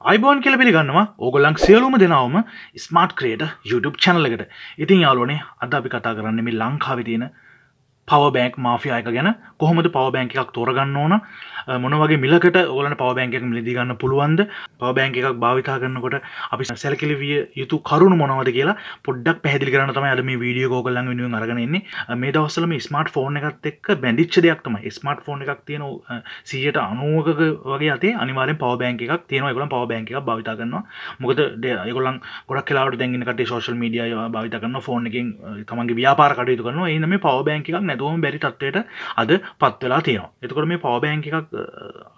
අයිබෝන් කියලා පිළිගන්නවා ඕගොල්ලන් සියලුම දෙනාවම ස්මාර්ට් ක්‍රියේටර් YouTube channel එකට. ඉතින් යාළුවනේ අද අපි කතා කරන්නේ මේ ලංකාවේ තියෙන power bank මාෆියා එක ගැන. කොහොමද power bank එකක් තෝරගන්න ඕන? මොන වගේ මිලකට ඕගොල්ලන්ට power bank එකක් මිලදී ගන්න පුළුවන්ද? power bank එකක් භාවිතා කරනකොට අපි සැලකිලි විය යුතු කරුණු මොනවද කියලා පොඩ්ඩක් පැහැදිලි කරන්න තමයි අද මේ වීඩියෝ එක ඕගොල්ලන් වෙනුවෙන් අරගෙන ඉන්නේ. මේ දවස්වල මේ ස්මාර්ට් ෆෝන් එකත් එක්ක බැඳිච්ච දෙයක් තමයි. ස්මාර්ට් ෆෝන් එකක් තියෙන 90%ක වගේ අතේ අනිවාර්යෙන් power bank එකක් තියෙනවා. ඒගොල්ලන් power bank එකක් භාවිතා කරනවා. මොකද ඒගොල්ලන් ගොඩක් වෙලාවට දැන් ඉන්න කට්ටිය social media භාවිතා කරනවා. ෆෝන් එකෙන් තමන්ගේ ව්‍යාපාර කටයුතු කරනවා. ඒ හින්දා මේ power bank එකක් නැතුවම බැරි තත්ත්වයට අද පත් වෙලා තියෙනවා. එතකොට මේ power bank එකක්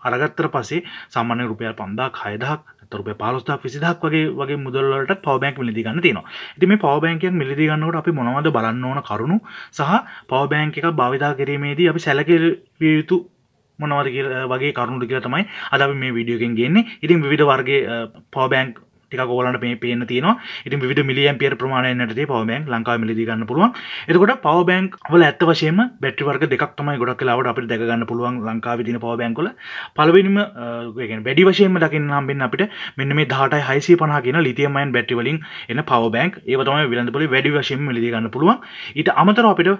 අරගත්තට පස්සේ සාමාන්‍ය රුපියල් 5000ක් 6000ක් නැත්නම් රුපියල් 15000ක් 20000ක් වගේ මුදල් වලට power bank මිලදී ගන්න තියෙනවා. ඉතින් මේ power bank එකක් මිලදී ගන්නකොට අපි මොනවද බලන්න ඕන කරුණු සහ power bank එකක් භාවිතා කිරීමේදී අපි සැලකිය යුතු මොනවද කියලා වගේ කරුණු කියලා තමයි අද අපි මේ වීඩියෝ එකෙන් ගන්නේ. ඉතින් විවිධ වර්ගයේ power bank ටිකක් ඕගොල්ලන්ට මේ පේන්න තියෙනවා. ඉතින් විවිධ මිලි ඇම්පියර් ප්‍රමාණයෙන් යටතේ power bank ලංකාවේ මිලදී ගන්න පුළුවන්. එතකොට power bank වල ඇත්ත වශයෙන්ම බැටරි වර්ග දෙකක් තමයි ගොඩක් වෙලාවට අපිට දැක ගන්න පුළුවන් ලංකාවේ තියෙන power bank වල. පළවෙනිම ඒ කියන්නේ වැඩි වශයෙන්ම දකින්න හම්බෙන්නේ අපිට මෙන්න මේ 18650 කියන ලිතියම් අයන් බැටරි වලින් එන power bank. ඒව තමයි විලඳපොලේ වැඩි වශයෙන්ම මිලදී ගන්න පුළුවන්. ඊට අමතරව අපිට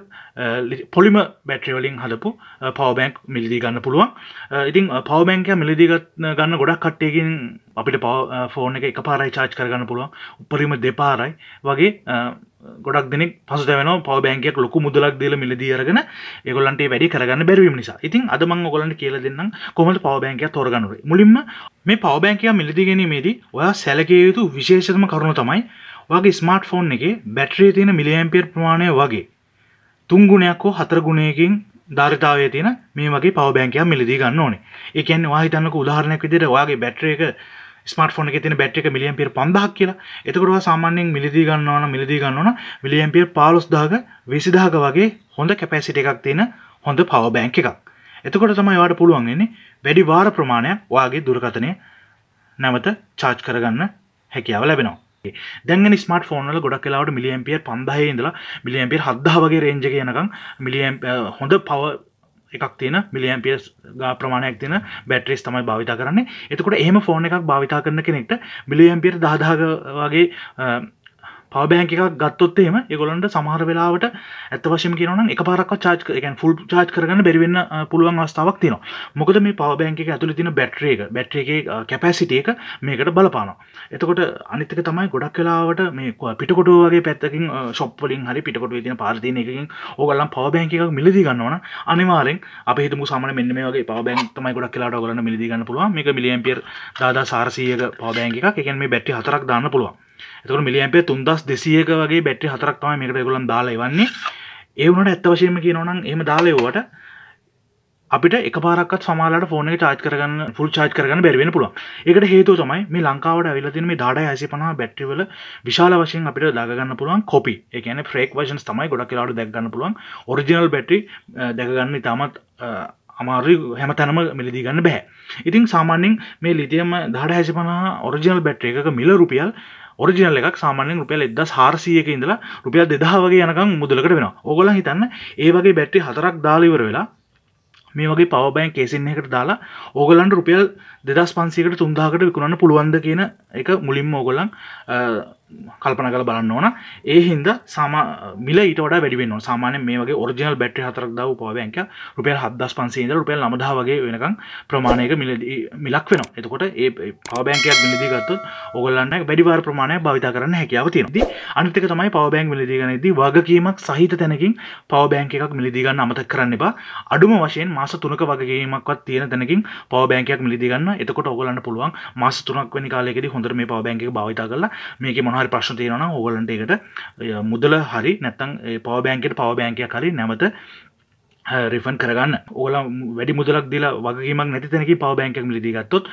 පොලිමර් බැටරි වලින් හදපු power bank මිලදී ගන්න පුළුවන්. ඉතින් power bank එක මිලදී ගන්න ගොඩක් කට්ටියකින් අපිට ෆෝන් එක එකපාරයි charge කරගන්න පුළුවන්. උපරිම දෙපාරයි වගේ ගොඩක් දෙනෙක් පසුතැවෙනවා power bank එකක් ලොකු මුදලක් දීලා මිලදී අරගෙන ඒගොල්ලන්ට ඒ වැඩි කරගන්න බැරි වීම නිසා. ඉතින් අද මම ඔයගොල්ලන්ට කියලා දෙන්නම් කොහොමද power bank එකක් තෝරගන්න ඕනේ. මුලින්ම මේ power bank එක මිලදී ගැනීමේදී ඔයා සැලකිය යුතු විශේෂතම කරුණ තමයි ඔයාගේ ස්මාර්ට් ෆෝන් එකේ බැටරියේ තියෙන මිලි ඇම්පියර් ප්‍රමාණය වගේ 3 ගුණයක් හෝ 4 ගුණයකින් ධාරිතාවයේ තියෙන මේ වගේ power bank එකක් මිලදී ගන්න ඕනේ. ඒ කියන්නේ ඔයා හිතන්නකෝ උදාහරණයක් විදිහට ඔයාගේ බැටරි එක ස්මාර්ට්ෆෝන් එකේ තියෙන බැටරි එක මිලි ඇම්පියර් 5000ක් කියලා. එතකොට ඔයා සාමාන්‍යයෙන් මිලදී ගන්නවා නම් මිලි ඇම්පියර් 15000ක 20000ක වගේ හොඳ කැපැසිටි එකක් තියෙන හොඳ power bank එකක්. එතකොට තමයි ඔයාලට පුළුවන් වෙන්නේ වැඩි වාර ප්‍රමාණයක් ඔයාගේ දුරකථනය නැවත charge කරගන්න හැකියාව ලැබෙනවා. දැන් ඉන්නේ ස්මාර්ට් ෆෝන් වල ගොඩක් වෙලාවට මිලි ඇම්පියර් 5000 ඉඳලා මිලි ඇම්පියර් 7000 වගේ රේන්ජ් එකේ යනකම් හොඳ power එකක් තියෙන මිලි ඇම්පියර්ස් ප්‍රමාණයක් තියෙන බැටරිස් තමයි භාවිතා කරන්නේ. එතකොට එහෙම ෆෝන් එකක් භාවිතා කරන කෙනෙක්ට මිලි ඇම්පියර් 10000ක වගේ power bank එකක් ගත්තොත් එහෙම ඒගොල්ලන්ට සමහර වෙලාවට ඇත්ත වශයෙන්ම කියනවා නම් එකපාරක්වත් charge ඒ කියන්නේ full charge කරගන්න බැරි වෙන්න පුළුවන් අවස්ථාවක් තියෙනවා. මොකද මේ power bank එක ඇතුලේ තියෙන බැටරි එකේ capacity එක මේකට බලපානවා. එතකොට අනිත් එක තමයි ගොඩක් වෙලාවට මේ පිටකොටුව වගේ පැත්තකින් shop වලින් හරි පිටකොටුවේ තියෙන පාර තියෙන එකකින් ඕගොල්ලන් power bank එකක් මිලදී ගන්නවා නම් අනිවාර්යෙන් අපි හිතමු සාමාන්‍ය මෙන්න මේ වගේ power bank තමයි ගොඩක් වෙලාවට ඕගොල්ලන්ට මිලදී ගන්න පුළුවන්. මේක මිලි ඇම්පියර් 10400ක power bank එකක්. ඒ කියන්නේ මේ බැටරි 4ක් දාන්න පුළුවන්. එතකොට මිලි ඇම්පියර් 3200ක වගේ බැටරි 4ක් තමයි මේකට ඒගොල්ලන් දාලා එවන්නේ. ඒ වුණාට ඇත්ත වශයෙන්ම කියනවා නම් එහෙම දාලා එවුවට අපිට එකපාරක්වත් සමහරවිට ෆෝන් එක charge කරගන්න full charge කරගන්න බැරි වෙන්න පුළුවන්. ඒකට හේතුව තමයි මේ ලංකාවට ඇවිල්ලා තියෙන මේ 18650 බැටරි වල විශාල වශයෙන් අපිට දාග ගන්න පුළුවන් copy. ඒ කියන්නේ fake versions තමයි ගොඩක් වෙලාවට දැක් ගන්න පුළුවන්. original බැටරි දැක ගන්න ඉතාමත් අමාරුයි, හැමතැනම මිලදී ගන්න බෑ. ඉතින් සාමාන්‍යයෙන් මේ ලිතියම් 18650 original බැටරි එකක මිල රුපියල් ඔරිජිනල් එකක් සාමාන්‍යයෙන් රුපියල් 1400ක ඉඳලා රුපියල් 2000 වගේ යනකම් මුදලකට වෙනවා. ඕගොල්ලන් හිතන්න ඒ වගේ බැටරි 4ක් දාලා ඉවර වෙලා මේ වගේ power bank කේසින් එකකට දාලා ඕගොල්ලන්ට රුපියල් 2500කට 3000කට විකුණන්න පුළුවන්ද කියන එක මුලින්ම ඕගොල්ලන් කල්පනා කරලා බලන්න ඕන. ඒ හින්දා මිල ඊට වඩා වැඩි වෙන්න ඕන. සාමාන්‍යයෙන් මේ වගේ ඔරිජිනල් බැටරි 4ක් දාපු power bank එක රුපියල් 7500 ඉඳලා රුපියල් 9000 වගේ වෙනකම් ප්‍රමාණයක මිලක් වෙනවා. එතකොට ඒ power bank එකක් මිලදී ගත්තොත් ඕගොල්ලන්ට වැඩි වාර ප්‍රමාණයක් භාවිතා කරන්න හැකියාව තියෙනවා. ඉතින් අනිත් එක තමයි power bank මිලදී ගන්නදී වගකීමක් සහිත තැනකින් power bank එකක් මිලදී ගන්න අමතක කරන්න එපා. අඩුම වශයෙන් මාස 3ක වගකීමක්වත් තියෙන තැනකින් power bank එකක් මිලදී ගන්න. එතකොට ඕගොල්ලන්ට පුළුවන් මාස 3ක් වෙනි කාලයකදී හොඳට මේ power bank එක භාවිතා කරලා මේකේ මොනවා හරි ප්‍රශ්න තියෙනවා නම් ඕගොල්ලන්ට ඒකට මුදල හරි නැත්නම් ඒ power bank එකට power bank එකක් හරි නැවත රිෆන්ඩ් කරගන්න. ඕගොල්ලන් වැඩි මුදලක් දීලා වගකීමක් නැති තැනකින් power bank එකක් මිලදී ගත්තොත්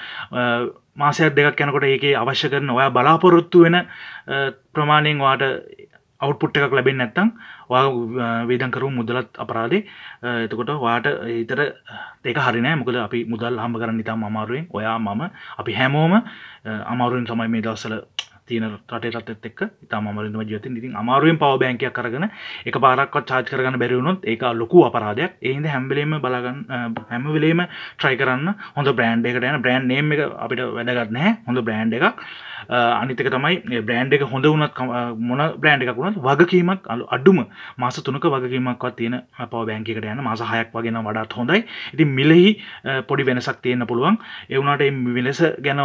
මාසයක් දෙකක් යනකොට ඒකේ අවශ්‍ය කරන ඔයා බලාපොරොත්තු වෙන ප්‍රමාණයෙන් ඔයාට output එකක් ලැබෙන්නේ නැත්නම් ඔයා වේදම් කරු මුදලත් අපරාධේ. එතකොට ඔයාට ඊතර ඒක හරි නෑ. මොකද අපි මුදල් හම්බ කරන්න ඉතාම අමාරුවෙන් ඔයා මම අපි හැමෝම අමාරුවෙන් තමයි මේ දවස්වල තියෙන රටේ තත්ත්වෙත් එක්ක ඉතාම අමාරුවෙන් තමයි ජීවත් වෙන්නේ. ඉතින් අමාරුවෙන් පවර් බැංක් එකක් අරගෙන එකපාරක්වත් charge කරගන්න බැරි වුණොත් ඒක ලොකු අපරාධයක්. ඒ හින්දා හැම වෙලේම බලගන්න හැම වෙලේම try කරන්න හොඳ brand එකකට යන brand name එක අපිට වැදගත් නැහැ. හොඳ brand එකක්. අනිත් එක තමයි brand එක හොඳ වුණත් මොන brand එකක් වුණත් වගකීමක් අඩුම මාස 3ක වගකීමක්වත් තියෙන පවර් බැංක් එකකට යන මාස 6ක් වගේ නම් වඩාත් හොඳයි. ඉතින් මිලෙහි පොඩි වෙනසක් තියෙන්න පුළුවන්. ඒ වුණාට මේ වෙනස ගැන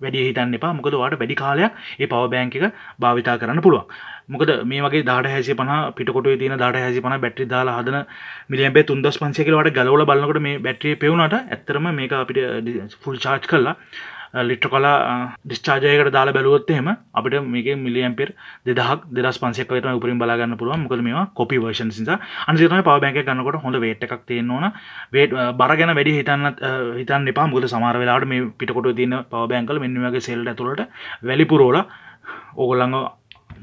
වැඩි හිතන්න එපා. මොකද ඔයාලට වැඩි කාලයක් මේ පවර් බැංක් එක භාවිතා කරන්න පුළුවන්. මොකද මේ වගේ 18650 පිටකොටුවේ තියෙන 18650 බැටරි දාලා හදන මිලියම්පියර් 3500 කියලා ඔයාලට ගලවලා බලනකොට මේ බැටරිය පෙවුනට ඇත්තටම මේක අපිට ෆුල් charge කරලා ලිටර් කලා ඩිස්චාර්ජ් එකකට දාලා බැලුවොත් එහෙම අපිට මේකේ මිලියම්පියර් 2000 2500ක් වගේ තමයි උපරිම බලා ගන්න පුළුවන්. මොකද මේවා කොපි versions නිසා. අනිත් එක තමයි පවර් බැංක් එක ගන්නකොට හොඳ weight එකක් තියෙන්න ඕන. weight බර ගැන වැඩි හිතන්න එපා. මොකද සමහර වෙලාවට මේ පිටකොටුවේ තියෙන පවර් බැංක් වල මෙන්න මේ වගේ සෙල් ඇතුළට වැලි පුරවලා ඕගොල්ලන්ව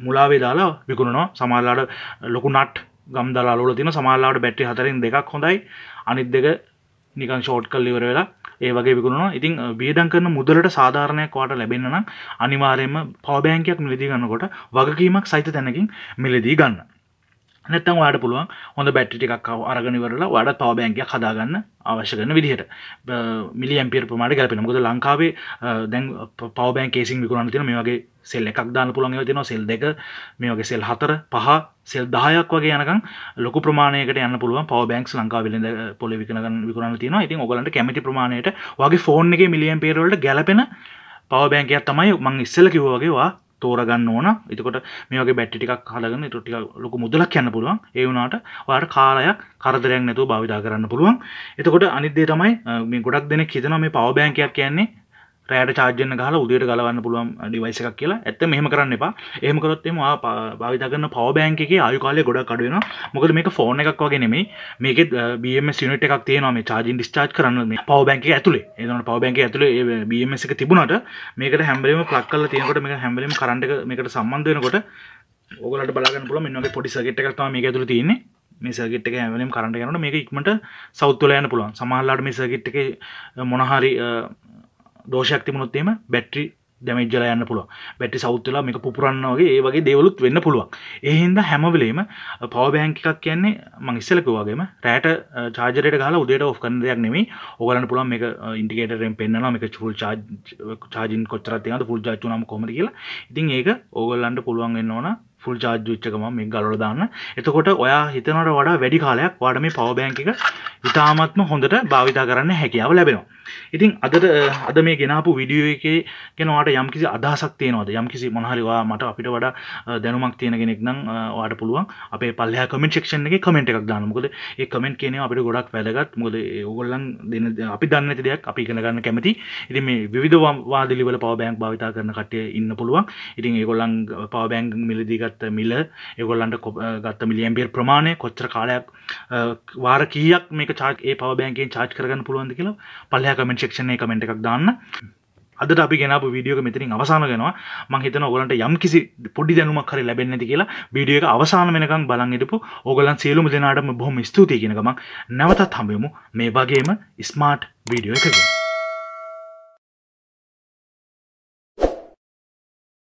මුලාවේ දාලා විකුණනවා. සමහර වෙලාවට ලොකු නට් ගම් දාලා අලවලා තියෙන සමහර වෙලාවට බැටරි 4න් 2ක් හොඳයි. අනිත් දෙක නිකන් ෂෝට් කරලා ඉවර වෙලා ඒ වගේ විකුණනවා. ඉතින් වියදම් කරන මුදලට සාධාරණයක් වාට ලැබෙන්න නම් අනිවාර්යයෙන්ම පවර් බැංක් එකක් මිලදී ගන්නකොට වගකීමක් සහිත තැනකින් මිලදී ගන්න. නැත්නම් ඔයාලට පුළුවන් හොඳ බැටරි ටිකක් අරගෙන ඉවරලා ඔයාලට පවර් බැංක් එකක් හදාගන්න අවශ්‍ය කරන විදිහට මිලි ඇම්පියර් ප්‍රමාණයට ගැලපෙනවා. මොකද ලංකාවේ දැන් පවර් බැංක් කේසින් විකුණන්න තියෙන මේ වගේ සෙල් එකක් දාන්න පුළුවන් ඒවා තියෙනවා. සෙල් 2 මේ වගේ සෙල් 4 5 සෙල් 10ක් වගේ යනකම් ලොකු ප්‍රමාණයකට යන්න පුළුවන් පවර් බැංක්ස් ලංකාවේ වෙළඳ පොලේ විකුණන්න තියෙනවා. ඉතින් ඔයගලන්ට කැමති ප්‍රමාණයට ඔයාගේ ෆෝන් එකේ මිලි ඇම්පියර් වලට ගැලපෙන පවර් බැංක් එකක් තමයි මම ඉස්සෙල්ලා කිව්වා වගේ ඔයා තෝරගන්න ඕන. එතකොට මේ වගේ බැටරි ටිකක් හදාගන්න ඒක ටික ලොකු මුදලක් යන්න පුළුවන්. ඒ වුණාට ඔයාලට කාලයක් කරදරයක් නැතුව භාවිතා කරන්න පුළුවන්. එතකොට අනිත් දේ තමයි මේ ගොඩක් දෙනෙක් හිතනවා මේ පවර් බැංක් එකක් කියන්නේ රෑට charge වෙන්න ගහලා උදේට ගලවන්න පුළුවන් device එකක් කියලා. ඇත්තම එහෙම කරන්න එපා. එහෙම කරොත් එimhe ඔයා භාවිතා කරන පවර් බැංක් එකේ ආයු කාලය ගොඩක් අඩු වෙනවා. මොකද මේක ෆෝන් එකක් වගේ නෙමෙයි. මේකේ BMS unit එකක් තියෙනවා මේ charging discharge කරන්න මේ පවර් බැංක් එක ඇතුලේ. ඒ තමයි පවර් බැංක් එක ඇතුලේ ඒ BMS එක තිබුණාට මේකට හැම වෙලේම plug කරලා තියෙනකොට මේක හැම වෙලේම current එක මේකට සම්බන්ධ වෙනකොට ඕගොල්ලන්ට බලා ගන්න පුළුවන් මෙන්න වගේ පොඩි circuit එකක් තමයි මේක ඇතුලේ තියෙන්නේ. මේ circuit එක හැම වෙලේම current එක යනකොට මේක ඉක්මනට සවුත් වල යන්න පුළුවන්. සමහරවිට මේ circuit එකේ මොන හරි දෝෂයක් තිබුණොත් එහෙම බැටරි ඩැමේජ් වෙලා යන්න පුළුවන්. බැටරි සවුත් වෙලා මේක පුපුරනවා වගේ ඒ වගේ දේවලුත් වෙන්න පුළුවන්. ඒ හින්දා හැම වෙලේම පවර් බැංක් එකක් කියන්නේ මම ඉස්සෙල්ලා කිව්වා වගේම රෑට charger එකට ගහලා උදේට ඔෆ් කරන දෙයක් නෙමෙයි. ඕගලන්ට පුළුවන් මේක ඉන්ඩිකේටර් එකෙන් පෙන්නනවා මේක full charging කොච්චරක් තියෙනවද full charge වුණාම කොහොමද කියලා. ඉතින් ඒක ඕගලන්ට පුළුවන් වෙන්න ඕන ෆුල් චාර්ජ් වෙච්ච ගමන් මේක ගලවලා දාන්න. එතකොට ඔයා හිතනවට වඩා වැඩි කාලයක් ඔයාලට මේ පවර් බැංක් එක ඉතාමත්ම හොඳට භාවිතා කරන්න හැකියාව ලැබෙනවා. ඉතින් අද මේ ගෙනාපු වීඩියෝ එකේ ගැන ඔයාලට යම්කිසි අදහසක් තියෙනවද? යම්කිසි මොන හරි ඔයා මට අපිට වඩා දැනුමක් තියෙන කෙනෙක් නම් ඔයාලට පුළුවන් අපේ පල්ලෙහා කමෙන්ට් සෙක්ෂන් එකේ කමෙන්ට් එකක් දාන්න. මොකද මේ කමෙන්ට් කියන්නේ අපිට ගොඩක් වැදගත්. මොකද ඕගොල්ලන් දෙන අපි දන්නේ නැති දෙයක් අපි ඉගෙන ගන්න කැමති. ඉතින් මේ විවිධ වාදිලි වල පවර් බැංක් භාවිතා කරන කට්ටිය ඉන්න පුළුවන්. ඉතින් ඒගොල්ලන් පවර් බැංක් මිලදී මිල ඒගොල්ලන්ට ගත්ත මිලි ඇම්පියර් ප්‍රමාණය කොච්චර කාලයක් වාර කීයක් මේක charge ඒ පවර් බැංක් එකෙන් charge කරගන්න පුළුවන්ද කියලා පල්ලෙහා කමෙන්ට් සෙක්ෂන් එකේ කමෙන්ට් එකක් දාන්න. අදට අපි ගෙනාපු වීඩියෝ එක මෙතනින් අවසන් කරනවා. මම හිතනවා ඔයගලන්ට යම්කිසි පොඩි දැනුමක් හරි ලැබෙන්නේ නැති කියලා වීඩියෝ එක අවසාන වෙනකන් බලන් ඉඳපු ඕගලන් සියලුම දෙනාටම බොහොම ස්තුතියි කියන ගමන් නැවතත් හම්බෙමු මේ වගේම ස්මාර්ට් වීඩියෝ එකකින්.